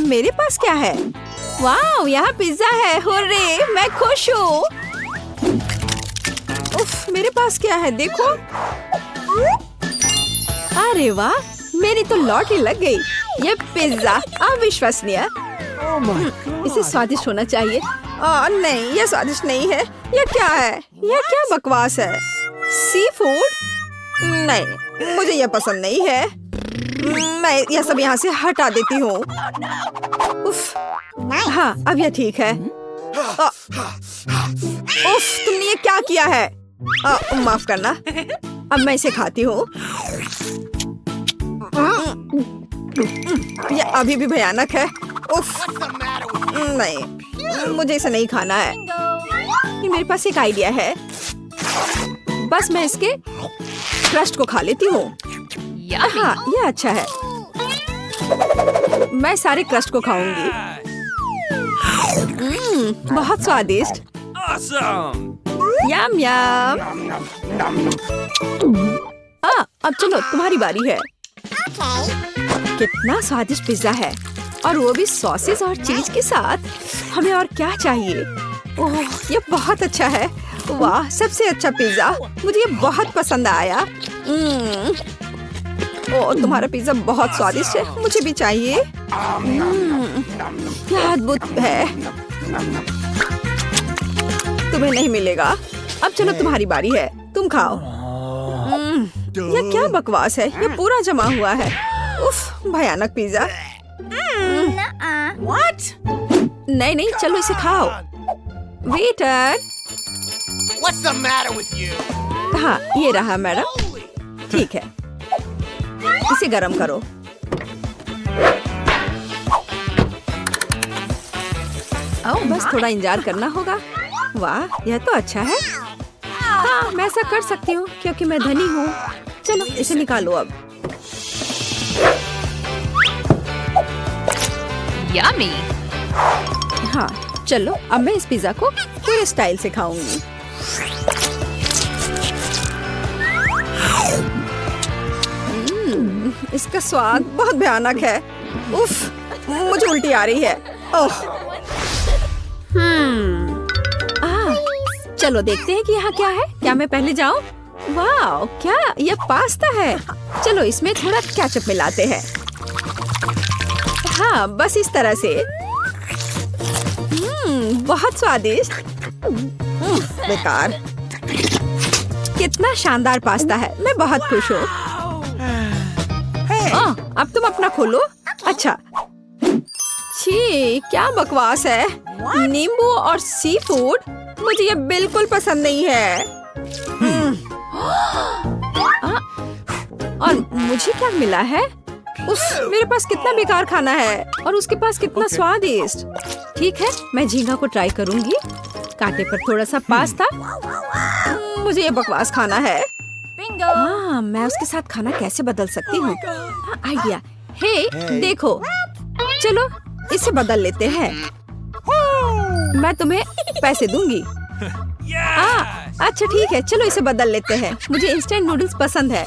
मेरे पास क्या है? वाह, यहाँ पिज्जा है। हुर्रे, मैं खुश हूँ। उफ, मेरे पास क्या है देखो। अरे वाह, मेरी तो लॉटरी लग गई। ये पिज्जा अविश्वसनीय। इसे स्वादिष्ट होना चाहिए। नहीं, ये स्वादिष्ट नहीं है। ये क्या है? ये क्या बकवास है? Sea food? नहीं, मुझे ये पसंद नहीं है। मैं यह सब यहाँ से हटा देती हूँ। उफ, हाँ, अब यह ठीक है। उफ, तुमने ये क्या किया है? माफ करना। अब मैं इसे खाती हूँ। ये अभी भी भयानक है। उफ, नहीं, मुझे इसे नहीं खाना है। मेरे पास एक आइडिया है। बस मैं इसके क्रस्ट को खा लेती हूँ। हाँ, ये अच्छा है। मैं सारे क्रस्ट को खाऊंगी। बहुत स्वादिष्ट। यम यम। अब चलो, तुम्हारी बारी है। कितना स्वादिष्ट पिज्जा है, और वो भी सॉसेस और चीज के साथ। हमें और क्या चाहिए? ओह, ये बहुत अच्छा है। वाह, सबसे अच्छा पिज्जा। मुझे ये बहुत पसंद आया। ओह, तुम्हारा पिज्जा बहुत स्वादिष्ट है। मुझे भी चाहिए। क्या अद्भुत है। तुम्हें नहीं मिलेगा। अब चलो, तुम्हारी बारी है। तुम खाओ। यह क्या बकवास है? ये पूरा जमा हुआ है। उफ, भयानक पिज्जा। नहीं नहीं, चलो इसे खाओ। Waiter. What's the matter with you? हाँ, ये रहा मैडम। ठीक है, इसे गरम करो। बस थोड़ा इंतजार करना होगा। वाह, यह तो अच्छा है। हाँ, मैं ऐसा कर सकती हूँ क्योंकि मैं धनी हूँ। चलो, इसे निकालो अब। Yummy. हाँ, चलो, अब मैं इस पिज्जा को पूरे स्टाइल से खाऊंगी। इसका स्वाद बहुत भयानक है। उफ, मुझे उल्टी आ रही है। ओह। चलो देखते हैं कि यहाँ क्या है। क्या मैं पहले जाऊँ? वाह, क्या ये पास्ता है। चलो, इसमें थोड़ा केचप मिलाते हैं। हाँ, बस इस तरह से। बहुत स्वादिष्ट। बेकार। कितना शानदार पास्ता है। मैं बहुत खुश हूँ। अब तुम अपना खोलो। अच्छा। छी, क्या बकवास है। नींबू और सी फूड, मुझे ये बिल्कुल पसंद नहीं है। और मुझे क्या मिला है? उस, मेरे पास कितना बेकार खाना है, और उसके पास कितना स्वादिष्ट। ठीक है, मैं झींगा को ट्राई करूंगी। कांटे पर थोड़ा सा पास्ता। मुझे ये बकवास खाना है। हाँ, मैं उसके साथ खाना कैसे बदल सकती हूँ? आइडिया। हे, देखो, चलो इसे बदल लेते हैं। मैं तुम्हें पैसे दूंगी। अच्छा ठीक है, चलो इसे बदल लेते हैं। मुझे इंस्टेंट नूडल्स पसंद है।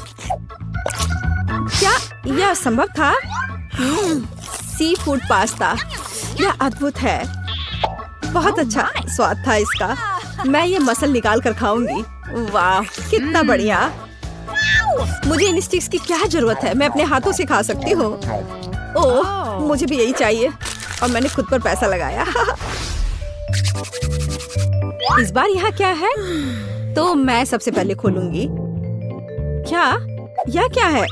क्या यह संभव था? सी फूड पास्ता, यह अद्भुत है। बहुत अच्छा स्वाद था इसका। मैं ये मसल निकाल कर खाऊंगी। वाह, कितना बढ़िया। मुझे इन स्टिक्स की क्या जरूरत है? मैं अपने हाथों से खा सकती हूँ। ओह, मुझे भी यही चाहिए, और मैंने खुद पर पैसा लगाया। इस बार यहाँ क्या है? तो मैं सबसे पहले खोलूंगी। क्या? यह क्या है?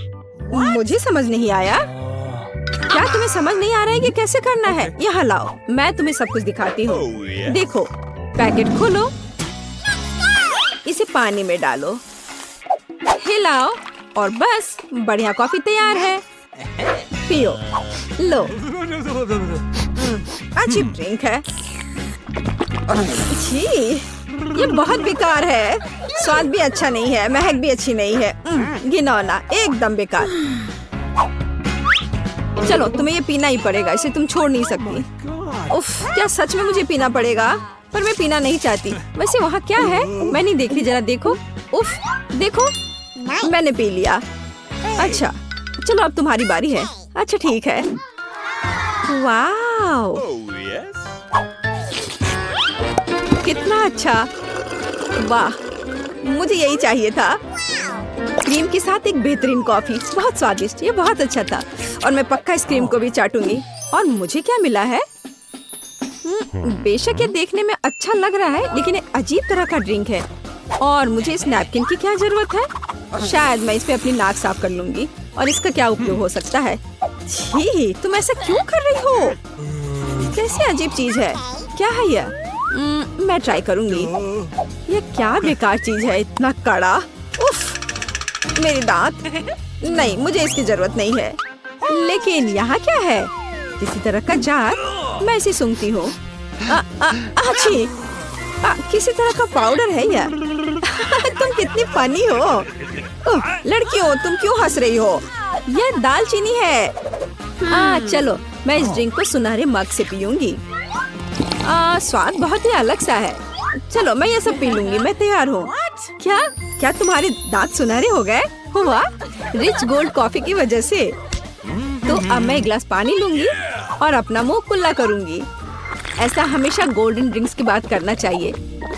मुझे समझ नहीं आया। क्या तुम्हें समझ नहीं आ रहा है कि कैसे करना है? यहाँ लाओ, मैं तुम्हें सब कुछ दिखाती हूँ। देखो, पैकेट खोलो, इसे पानी में डालो, हिलाओ, और बस बढ़िया कॉफी तैयार है। पियो। लो। अच्छी ड्रिंक है। छी, ये बहुत बेकार है। स्वाद भी अच्छा नहीं है, महक भी अच्छी नहीं है। घिनौना, एकदम बेकार। चलो, तुम्हें ये पीना ही पड़ेगा, इसे तुम छोड़ नहीं सकती। उफ, क्या सच में मुझे पीना पड़ेगा? पर मैं पीना नहीं चाहती। वैसे वहाँ क्या है? मैं नहीं देख रही, जरा देखो। उफ, देखो, मैंने पी लिया। अच्छा, चलो अब तुम्हारी बारी है। अच्छा ठीक है। वाओ, कितना अच्छा। वाह, मुझे यही चाहिए था। क्रीम के साथ एक बेहतरीन कॉफी, बहुत स्वादिष्ट। ये बहुत अच्छा था और मैं पक्का इस क्रीम को भी चाटूंगी। और मुझे क्या मिला है? बेशक ये देखने में अच्छा लग रहा है, लेकिन एक अजीब तरह का ड्रिंक है। और मुझे इस नैपकिन की क्या जरूरत है? शायद मैं इस पे अपनी नाक साफ कर लूंगी। और इसका क्या उपयोग हो सकता है? छी, तुम ऐसा क्यों कर रही हो? कैसी अजीब चीज है। क्या है यह? मैं ट्राई करूंगी। ये क्या बेकार चीज है, इतना कड़ा। उफ, मेरे दांत। नहीं, मुझे इसकी जरूरत नहीं है। लेकिन यहाँ क्या है? किसी तरह का जार। मैं इसे सूंघती हूँ। अच्छी, किसी तरह का पाउडर है यह। तुम कितनी फनी हो। लड़कियों, तुम क्यों हंस रही हो? यह दालचीनी है। चलो, मैं इस ड्रिंक को सुनहरे मग से पीऊंगी। स्वाद बहुत ही अलग सा है। चलो, मैं ये सब पी लूंगी। मैं तैयार हूँ। क्या तुम्हारे दांत सुनहरे हो गए? वाह, रिच गोल्ड कॉफी की वजह से। तो अब मैं एक गिलास पानी लूंगी और अपना मुंह कुल्ला करूंगी। ऐसा हमेशा गोल्डन ड्रिंक्स की बात करना चाहिए।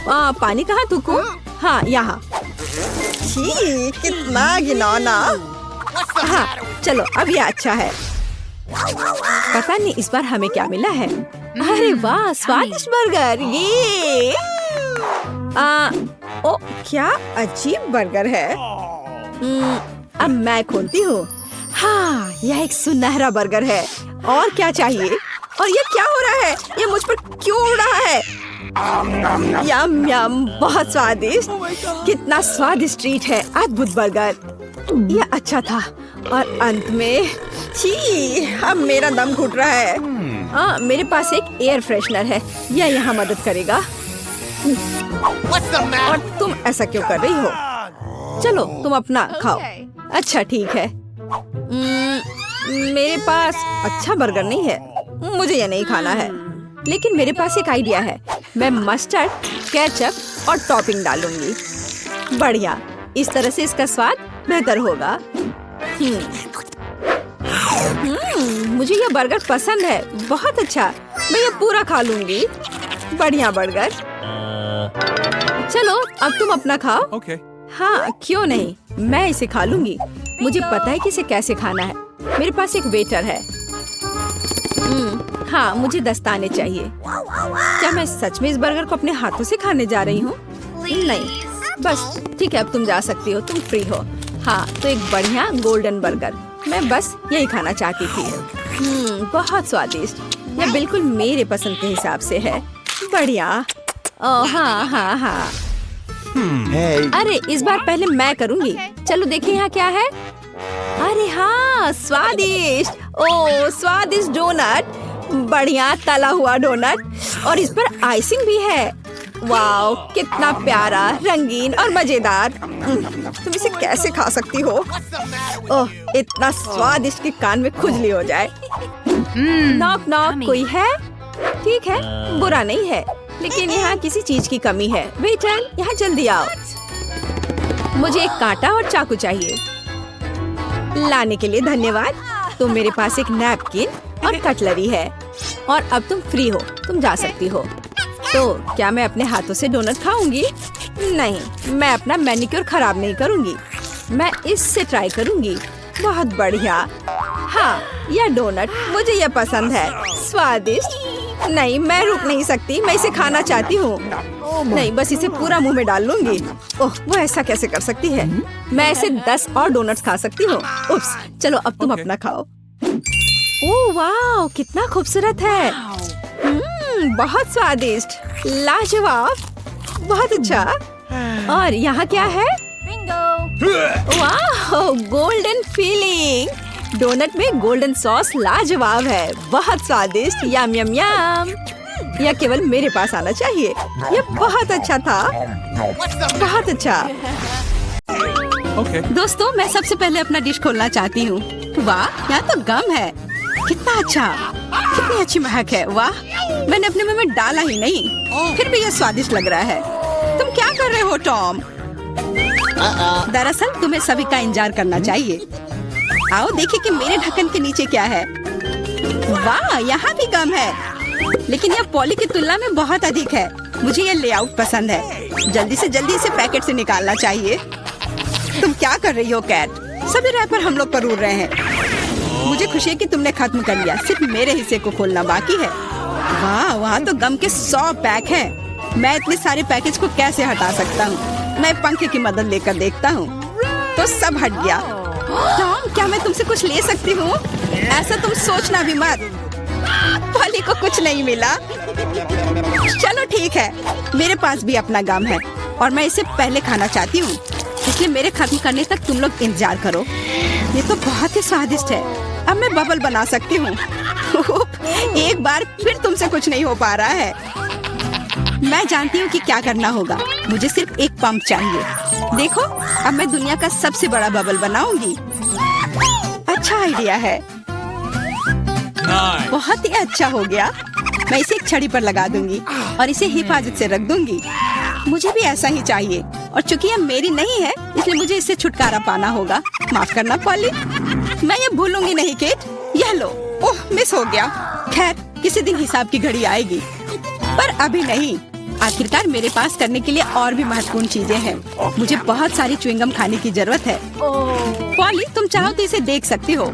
पानी कहाँ थूकूं? हाँ, यहाँ। कितना घिनौना। हाँ, चलो, अब ये अच्छा है। पता नहीं इस बार हमें क्या मिला है। अरे वाह, स्वादिष्ट बर्गर। ये ओ, क्या अजीब बर्गर है। अब मैं खोलती हूँ। हाँ, यह एक सुनहरा बर्गर है। और क्या चाहिए? और ये क्या हो रहा है? ये मुझ पर क्यों उड़ रहा है? यम यम, बहुत स्वादिष्ट। कितना स्वादिष्ट ट्रीट है। अद्भुत बर्गर। यह अच्छा था। और अंत में छी, अब मेरा दम घुट रहा है। मेरे पास एक एयर फ्रेशनर है। यह यहाँ मदद करेगा। और तुम ऐसा क्यों कर रही हो? चलो, तुम अपना खाओ। अच्छा, ठीक है। मेरे पास अच्छा बर्गर नहीं है। मुझे ये नहीं खाना है। लेकिन मेरे पास एक आइडिया है। मैं मस्टर्ड, केचप और टॉपिंग डालूंगी। बढ़िया, इस तरह से इसका स्वाद बेहतर होगा। मुझे ये बर्गर पसंद है। बहुत अच्छा, मैं ये पूरा खा लूंगी। बढ़िया बर्गर। चलो, अब तुम अपना खाओ। Okay. हाँ, क्यों नहीं, मैं इसे खा लूंगी। मुझे पता है कि इसे कैसे खाना है। मेरे पास एक वेटर है। हाँ, मुझे दस्ताने चाहिए। क्या मैं सच में इस बर्गर को अपने हाथों से खाने जा रही हूँ? नहीं, बस ठीक है, अब तुम जा सकती हो। तुम फ्री हो। हाँ, तो एक बढ़िया गोल्डन बर्गर। मैं बस यही खाना चाहती थी। बहुत स्वादिष्ट। यह बिल्कुल मेरे पसंद के हिसाब से है। बढ़िया। ओह हाँ हाँ हाँ। अरे, इस बार पहले मैं करूँगी। चलो देखें यहाँ क्या है। अरे हाँ, स्वादिष्ट। ओह, स्वादिष्ट डोनट। बढ़िया तला हुआ डोनट और इस पर आइसिंग भी है। वाओ, कितना प्यारा, रंगीन और मजेदार। तुम इसे कैसे खा सकती हो? ओह, इतना स्वादिष्ट कि कान में खुजली हो जाए। नॉक नॉक, कोई है? ठीक है, बुरा नहीं है, लेकिन यहाँ किसी चीज की कमी है। वेटर, यहाँ जल्दी आओ। मुझे एक कांटा और चाकू चाहिए। लाने के लिए धन्यवाद। तो मेरे पास एक नैपकिन और कटलरी है। और अब तुम फ्री हो, तुम जा सकती हो। तो क्या मैं अपने हाथों से डोनट खाऊंगी? नहीं, मैं अपना मैनिक्योर खराब नहीं करूंगी। मैं इससे ट्राई करूंगी। बहुत बढ़िया। हाँ, यह डोनट मुझे यह पसंद है। स्वादिष्ट। नहीं, मैं रुक नहीं सकती। मैं इसे खाना चाहती हूँ। नहीं, बस इसे पूरा मुंह में डाल लूंगी। ओह, वो ऐसा कैसे कर सकती है? मैं ऐसे 10 और डोनट्स खा सकती हूँ। उप्स, चलो अब तुम अपना खाओ। ओह वाह, कितना खूबसूरत है। बहुत स्वादिष्ट, लाजवाब, बहुत अच्छा। और यहाँ क्या है? वाह, गोल्डन फीलिंग। डोनट में गोल्डन सॉस लाजवाब है। बहुत स्वादिष्ट। यम यम यम। यह केवल मेरे पास आना चाहिए। यह बहुत अच्छा था। बहुत अच्छा। Okay. दोस्तों, मैं सबसे पहले अपना डिश खोलना चाहती हूँ। वाह, यहाँ तो गम है। कितना अच्छा, कितनी अच्छी महक है। वाह, मैंने अपने मुंह में डाला ही नहीं, फिर भी यह स्वादिष्ट लग रहा है। तुम क्या कर रहे हो टॉम? दरअसल तुम्हें सभी का इंतजार करना चाहिए। आओ देखिए कि मेरे ढक्कन के नीचे क्या है। वाह, यहाँ भी गम है, लेकिन यह पॉली की तुलना में बहुत अधिक है। मुझे यह लेआउट पसंद है। जल्दी से जल्दी इसे पैकेट से निकालना चाहिए। तुम क्या कर रही हो कैट? सभी रैपर हम लोग पर उड़ रहे हैं। मुझे खुशी है कि तुमने खत्म कर लिया। सिर्फ मेरे हिस्से को खोलना बाकी है। वाह, वहाँ तो गम के 100 पैक हैं। मैं इतने सारे पैकेज को कैसे हटा सकता हूँ? मैं पंखे की मदद लेकर देखता हूँ। तो सब हट गया। टॉम, क्या मैं तुमसे कुछ ले सकती हूँ? ऐसा तुम सोचना भी मत। पॉली को कुछ नहीं मिला। चलो ठीक है, मेरे पास भी अपना गम है और मैं इसे पहले खाना चाहती हूँ, इसलिए मेरे खत्म करने तक तुम लोग इंतजार करो। ये तो बहुत ही स्वादिष्ट है। अब मैं बबल बना सकती हूँ। एक बार फिर तुमसे कुछ नहीं हो पा रहा है। मैं जानती हूँ कि क्या करना होगा। मुझे सिर्फ एक पंप चाहिए। देखो, अब मैं दुनिया का सबसे बड़ा बबल बनाऊंगी। अच्छा आइडिया है। Nice. बहुत ही अच्छा हो गया। मैं इसे एक छड़ी पर लगा दूंगी और इसे हिफाजत से रख दूंगी। मुझे भी ऐसा ही चाहिए, और चूंकि यह मेरी नहीं है इसलिए मुझे इससे छुटकारा पाना होगा। माफ करना पॉली, मैं ये भूलूंगी नहीं केट। यह लो। ओह, मिस हो गया। खैर, किसी दिन हिसाब की घड़ी आएगी, पर अभी नहीं। आखिरकार मेरे पास करने के लिए और भी महत्वपूर्ण चीजें हैं। मुझे बहुत सारी च्युइंगम खाने की जरूरत है। पॉली, तुम चाहो तो इसे देख सकती हो।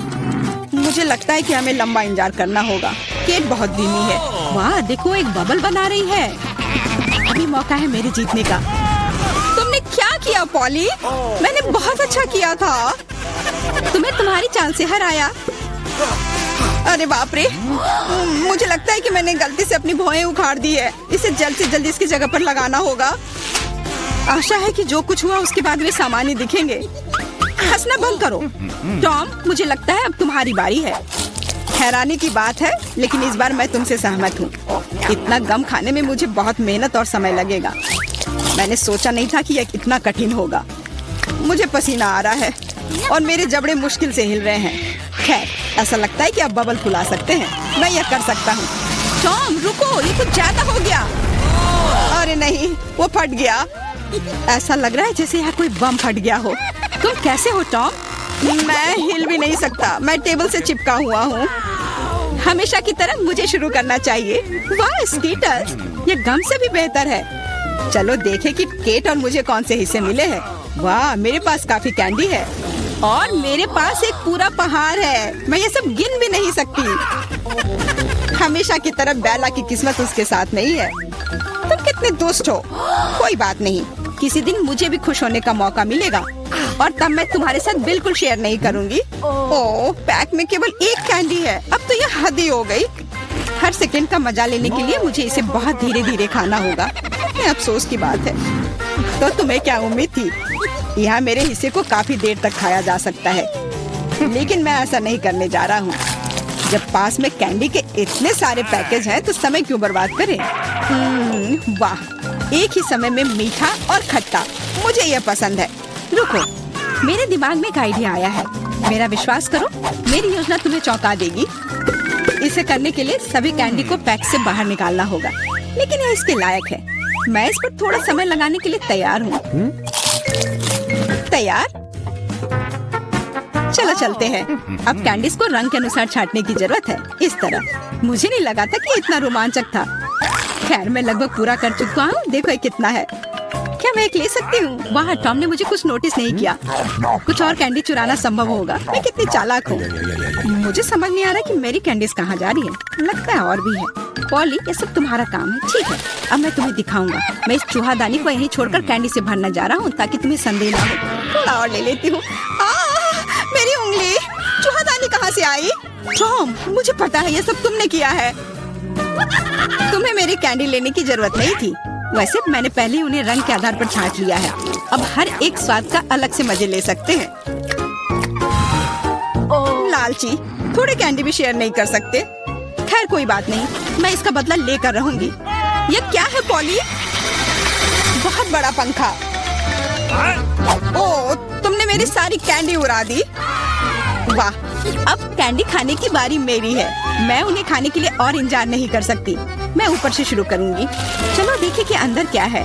मुझे लगता है कि हमें लंबा इंतजार करना होगा। केट बहुत धीमी है। वाह, देखो, एक बबल बना रही है। अभी मौका है मेरे जीतने का। तुमने क्या किया पॉली? मैंने बहुत अच्छा किया था। तुम्हें तुम्हारी चाल से हराया। अरे बाप रे, मुझे लगता है कि मैंने गलती से अपनी भौहें उखाड़ दी है। इसे जल्द से जल्द इसकी जगह पर लगाना होगा। आशा है कि जो कुछ हुआ उसके बाद वे सामान्य दिखेंगे। हंसना बंद करो। टॉम, मुझे लगता है अब तुम्हारी बारी है। हैरानी की बात है, लेकिन इस बार मैं तुमसे सहमत हूँ। इतना गम खाने में मुझे बहुत मेहनत और समय लगेगा। मैंने सोचा नहीं था कि यह इतना कठिन होगा। मुझे पसीना आ रहा है और मेरे जबड़े मुश्किल से हिल रहे हैं। खैर, ऐसा लगता है कि अब बबल फुला सकते हैं। मैं यह कर सकता हूँ। टॉम, रुको, ये कुछ ज्यादा हो गया। अरे नहीं, वो फट गया। ऐसा लग रहा है जैसे यहाँ कोई बम फट गया हो। तुम कैसे हो टॉम? मैं हिल भी नहीं सकता। मैं टेबल से चिपका हुआ हूँ। हमेशा की तरह मुझे शुरू करना चाहिए। वाह स्कीटर्स, ये गम से भी बेहतर है। चलो देखें कि केट और मुझे कौन से हिस्से मिले हैं। वाह, मेरे पास काफी कैंडी है और मेरे पास एक पूरा पहाड़ है। मैं ये सब गिन भी नहीं सकती। हमेशा की तरह बेला की किस्मत उसके साथ नहीं है। तुम कितने दुष्ट हो। कोई बात नहीं, किसी दिन मुझे भी खुश होने का मौका मिलेगा और तब मैं तुम्हारे साथ बिल्कुल शेयर नहीं करूंगी। ओह, पैक में केवल एक कैंडी है। अब तो यह हद ही हो गई। हर सेकंड का मजा लेने के लिए मुझे इसे बहुत धीरे धीरे खाना होगा। ये अफसोस की बात है। तो तुम्हें क्या उम्मीद थी? यहाँ मेरे हिस्से को काफी देर तक खाया जा सकता है, लेकिन मैं ऐसा नहीं करने जा रहा हूँ। जब पास में कैंडी के इतने सारे पैकेज हैं तो समय क्यों बर्बाद करें? वाह, एक ही समय में मीठा और खट्टा, मुझे यह पसंद है। रुको, मेरे दिमाग में एक आइडिया आया है। मेरा विश्वास करो, मेरी योजना तुम्हें चौंका देगी। इसे करने के लिए सभी कैंडी को पैक से बाहर निकालना होगा, लेकिन यह इसके लायक है। मैं इस पर थोड़ा समय लगाने के लिए तैयार हूँ। तैयार? चलो चलते हैं। अब कैंडीज को रंग के अनुसार छांटने की जरूरत है। इस तरह। मुझे नहीं लगा था कि इतना रोमांचक था। खैर, मैं लगभग पूरा कर चुका हूँ। देखो ये कितना है। क्या मैं एक ले सकती हूँ? वाह, टॉम ने मुझे कुछ नोटिस नहीं किया। कुछ और कैंडी चुराना संभव होगा। मैं कितनी चालाक हूँ। मुझे समझ नहीं आ रहा कि मेरी कैंडीज कहाँ जा रही है। लगता है और भी है। पॉली, ये सब तुम्हारा काम है। ठीक है, अब मैं तुम्हें दिखाऊंगा। मैं इस चूहादानी को यहीं छोड़कर कैंडी से भरना जा रहा हूँ ताकि तुम्हें संदेह ना हो। थोड़ा और ले लेती हूँ। मेरी उंगली! चूहादानी कहाँ से आई? टॉम, मुझे पता है ये सब तुमने किया है। तुम्हें मेरी कैंडी लेने की जरूरत नहीं थी। वैसे मैंने पहले ही उन्हें रंग के आधार पर छांट लिया है। अब हर एक स्वाद का अलग से मजे ले सकते हैं। लालची, थोड़े कैंडी भी शेयर नहीं कर सकते। खैर कोई बात नहीं, मैं इसका बदला लेकर रहूंगी। ये क्या है पॉली? बहुत बड़ा पंखा। ओह, तुमने मेरी सारी कैंडी उड़ा दी। वाह, अब कैंडी खाने की बारी मेरी है। मैं उन्हें खाने के लिए और इंतजार नहीं कर सकती। मैं ऊपर से शुरू करूंगी। चलो देखें कि अंदर क्या है।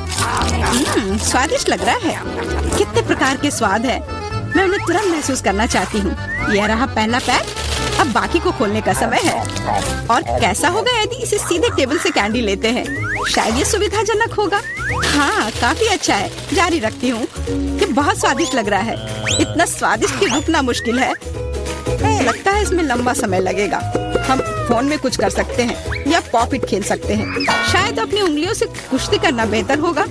स्वादिष्ट लग रहा है। कितने प्रकार के स्वाद है। मैं उन्हें तुरंत महसूस करना चाहती हूँ। यह रहा पहला पैक। अब बाकी को खोलने का समय है। और कैसा होगा यदि इसे सीधे टेबल से कैंडी लेते हैं? शायद ये सुविधाजनक होगा। हाँ, काफी अच्छा है। जारी रखती हूँ। ये बहुत स्वादिष्ट लग रहा है। इतना स्वादिष्ट कि रुकना मुश्किल है। लगता है इसमें लंबा समय लगेगा। हम फोन में कुछ कर सकते हैं या पॉपिट खेल सकते हैं। शायद अपनी उंगलियों से कुश्ती करना बेहतर होगा।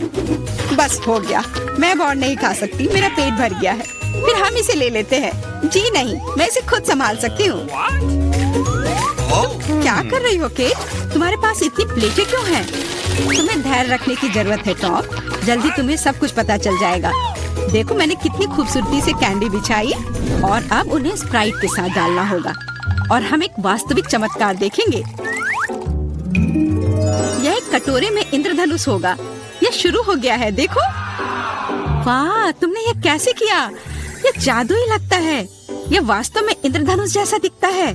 बस हो गया। मैं अब और नहीं खा सकती, मेरा पेट भर गया है। फिर हम इसे ले लेते हैं। जी नहीं, मैं इसे खुद संभाल सकती हूँ। क्या कर रही हो केट? तुम्हारे पास इतनी प्लेटें क्यों हैं? तुम्हें धैर्य रखने की जरूरत है टॉम। जल्दी तुम्हें सब कुछ पता चल जाएगा। देखो मैंने कितनी खूबसूरती से कैंडी बिछाई और अब उन्हें स्प्राइट के साथ डालना होगा और हम एक वास्तविक चमत्कार देखेंगे। यह एक कटोरे में इंद्रधनुष होगा। यह शुरू हो गया है, देखो। वाह, तुमने ये कैसे किया? यह जादू ही लगता है। यह वास्तव में इंद्रधनुष जैसा दिखता है।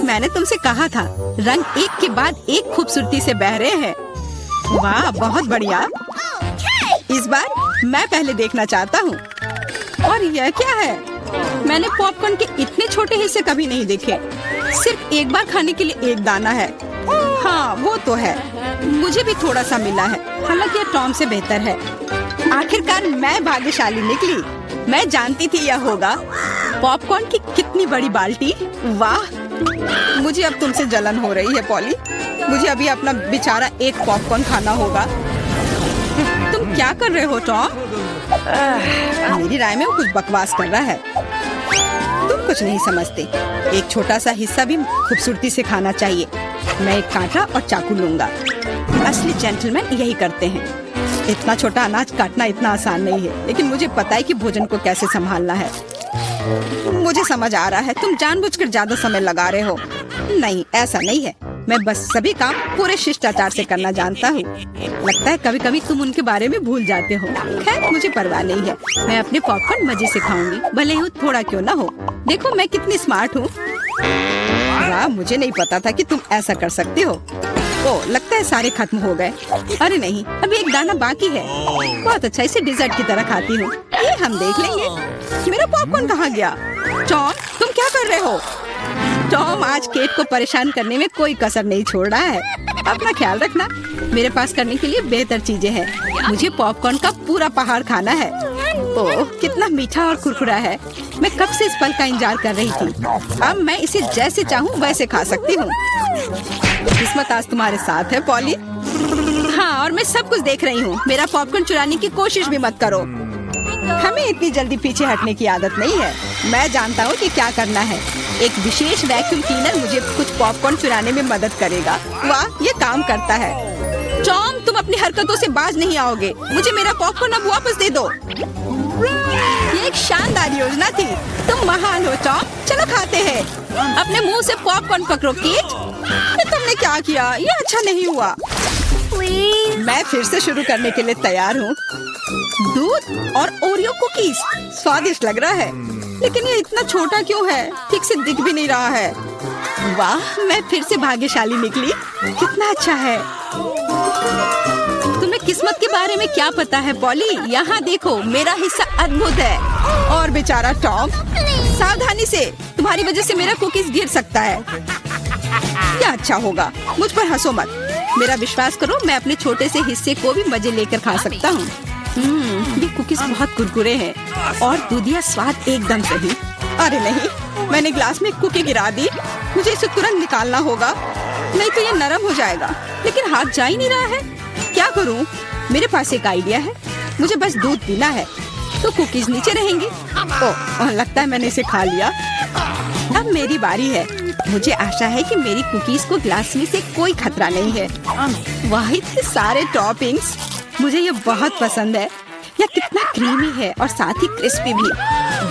मैंने तुमसे कहा था, रंग एक के बाद एक खूबसूरती से बह रहे हैं। वाह, बहुत बढ़िया। इस बार मैं पहले देखना चाहता हूँ। और यह क्या है? मैंने पॉपकॉर्न के इतने छोटे हिस्से कभी नहीं देखे। सिर्फ एक बार खाने के लिए एक दाना है। हाँ, वो तो है। मुझे भी थोड़ा सा मिला है, हालांकि यह टॉम से बेहतर है। आखिरकार मैं भाग्यशाली निकली। मैं जानती थी यह होगा। पॉपकॉर्न की कितनी बड़ी बाल्टी। वाह, मुझे अब तुमसे जलन हो रही है पॉली। मुझे अभी अपना बेचारा एक पॉपकॉर्न खाना होगा। तुम क्या कर रहे हो टॉम? मेरी राय में वो कुछ बकवास कर रहा है। तुम कुछ नहीं समझते। एक छोटा सा हिस्सा भी खूबसूरती से खाना चाहिए। मैं एक कांटा और चाकू लूंगा। असली जेंटलमैन यही करते हैं। इतना छोटा अनाज काटना इतना आसान नहीं है, लेकिन मुझे पता है कि भोजन को कैसे संभालना है। मुझे समझ आ रहा है, तुम जानबूझकर ज्यादा समय लगा रहे हो। नहीं, ऐसा नहीं है। मैं बस सभी काम पूरे शिष्टाचार से करना जानता हूँ। लगता है कभी कभी तुम उनके बारे में भूल जाते हो। खैर, मुझे परवाह नहीं है। मैं अपने पॉपकॉर्न मजे से खाऊंगी, भले ही थोड़ा क्यों ना हो। देखो मैं कितनी स्मार्ट हूँ। वाह, मुझे नहीं पता था कि तुम ऐसा कर सकती हो। ओह, लगता है सारे खत्म हो गए। अरे नहीं, अभी एक दाना बाकी है। बहुत अच्छा, इसे डिजर्ट की तरह खाती हूँ। ये हम देख लेंगे। मेरा पॉपकॉर्न कहाँ गया? टॉम, तुम क्या कर रहे हो? टॉम आज केट को परेशान करने में कोई कसर नहीं छोड़ रहा है। अपना ख्याल रखना। मेरे पास करने के लिए बेहतर चीजें हैं। मुझे पॉपकॉर्न का पूरा पहाड़ खाना है। ओह, कितना मीठा और कुरकुरा है। मैं कब से इस पल का इंतजार कर रही थी। अब मैं इसे जैसे चाहूँ वैसे खा सकती हूँ। किस्मत आज तुम्हारे साथ है पॉली। हाँ, और मैं सब कुछ देख रही हूँ। मेरा पॉपकॉर्न चुराने की कोशिश भी मत करो। हमें इतनी जल्दी पीछे हटने की आदत नहीं है। मैं जानता हूँ कि क्या करना है। एक विशेष वैक्यूम क्लीनर मुझे कुछ पॉपकॉर्न चुराने में मदद करेगा। वाह, ये काम करता है। टॉम, तुम अपनी हरकतों से बाज नहीं आओगे। मुझे मेरा पॉपकॉर्न अब वापस दे दो। ये एक शानदार योजना थी। तुम महान हो टॉम। चलो खाते हैं। अपने मुंह से पॉपकॉर्न पकड़ो केट। तुमने क्या किया? ये अच्छा नहीं हुआ। मैं फिर से शुरू करने के लिए तैयार हूँ। दूध और ओरियो कुकीज स्वादिष्ट लग रहा है, लेकिन ये इतना छोटा क्यों है? ठीक से दिख भी नहीं रहा है। वाह, मैं फिर से भाग्यशाली निकली। कितना अच्छा है। तुम्हें किस्मत के बारे में क्या पता है पॉली? यहाँ देखो, मेरा हिस्सा अद्भुत है। और बेचारा टॉम, सावधानी से। तुम्हारी वजह से मेरा कुकीज गिर सकता है। क्या अच्छा होगा। मुझ पर हंसो मत। मेरा विश्वास करो, मैं अपने छोटे से हिस्से को भी मजे लेकर खा सकता हूँ। ये कुकीज बहुत कुरकुरे हैं और दूधिया स्वाद एकदम सही। अरे नहीं, मैंने ग्लास में कुकी गिरा दी। मुझे इसे तुरंत निकालना होगा, नहीं तो ये नरम हो जाएगा। लेकिन हाथ जा ही नहीं रहा है। क्या करूँ? मेरे पास एक आइडिया है। मुझे बस दूध पीना है, तो कुकीज नीचे रहेंगी। ओह, लगता है मैंने इसे खा लिया। अब मेरी बारी है। मुझे आशा है कि मेरी कुकीज को ग्लास में से कोई खतरा नहीं है। वाह, इतने सारे टॉपिंग्स। मुझे ये बहुत पसंद है। यह कितना क्रीमी है और साथ ही क्रिस्पी भी।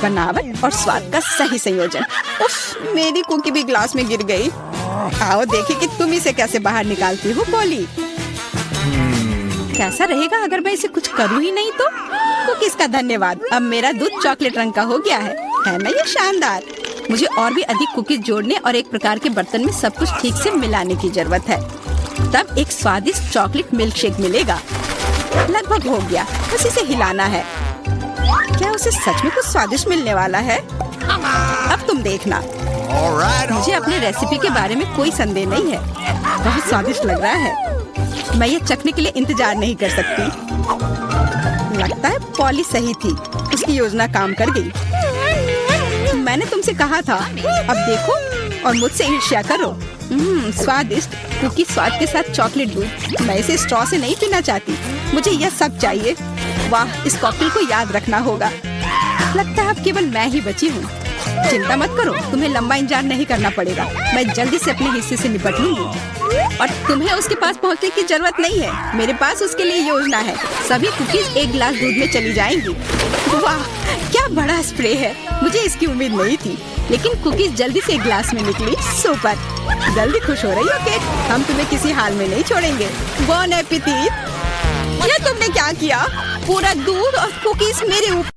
बनावट और स्वाद का सही संयोजन। उफ, मेरी कुकी भी ग्लास में गिर गई। आओ देखें कि तुम इसे कैसे बाहर निकालती हो पॉली। कैसा रहेगा अगर मैं इसे कुछ करूँ ही नहीं तो? कुकीज का धन्यवाद। अब मेरा दूध चॉकलेट रंग का हो गया है ना? ये शानदार। मुझे और भी अधिक कुकीज जोड़ने और एक प्रकार के बर्तन में सब कुछ ठीक से मिलाने की जरूरत है। तब एक स्वादिष्ट चॉकलेट मिल्क शेक मिलेगा। लगभग हो गया, बस इसे हिलाना है। क्या उसे सच में कुछ स्वादिष्ट मिलने वाला है? अब तुम देखना। All right. मुझे अपने रेसिपी के बारे में कोई संदेह नहीं है। बहुत स्वादिष्ट लग रहा है। मैं ये चखने के लिए इंतजार नहीं कर सकती। लगता है पॉली सही थी, उसकी योजना काम कर गई। मैंने तुमसे कहा था। अब देखो और मुझसे ईर्ष्या करो। स्वादिष्ट कुकी स्वाद के साथ चॉकलेट दूध। मैं इसे स्ट्रॉ से नहीं पीना चाहती, मुझे यह सब चाहिए। वाह, इस कॉकटेल को याद रखना होगा। लगता है अब केवल मैं ही बची हूँ। चिंता मत करो, तुम्हें लंबा इंतजार नहीं करना पड़ेगा। मैं जल्दी से अपने हिस्से से निपट लूंगी और तुम्हें उसके पास पहुंचने की जरूरत नहीं है। मेरे पास उसके लिए योजना है। सभी कुकीज एक गिलास दूध में चली जाएंगी। वाह, क्या बड़ा स्प्रे है। मुझे इसकी उम्मीद नहीं थी, लेकिन कुकीज जल्दी से एक गिलास में निकली। सुपर। जल्दी खुश हो रही हो केक? हम तुम्हें किसी हाल में नहीं छोड़ेंगे। बॉन एपेटिट। ये तुमने क्या किया? पूरा दूध और कुकीज मेरे ऊपर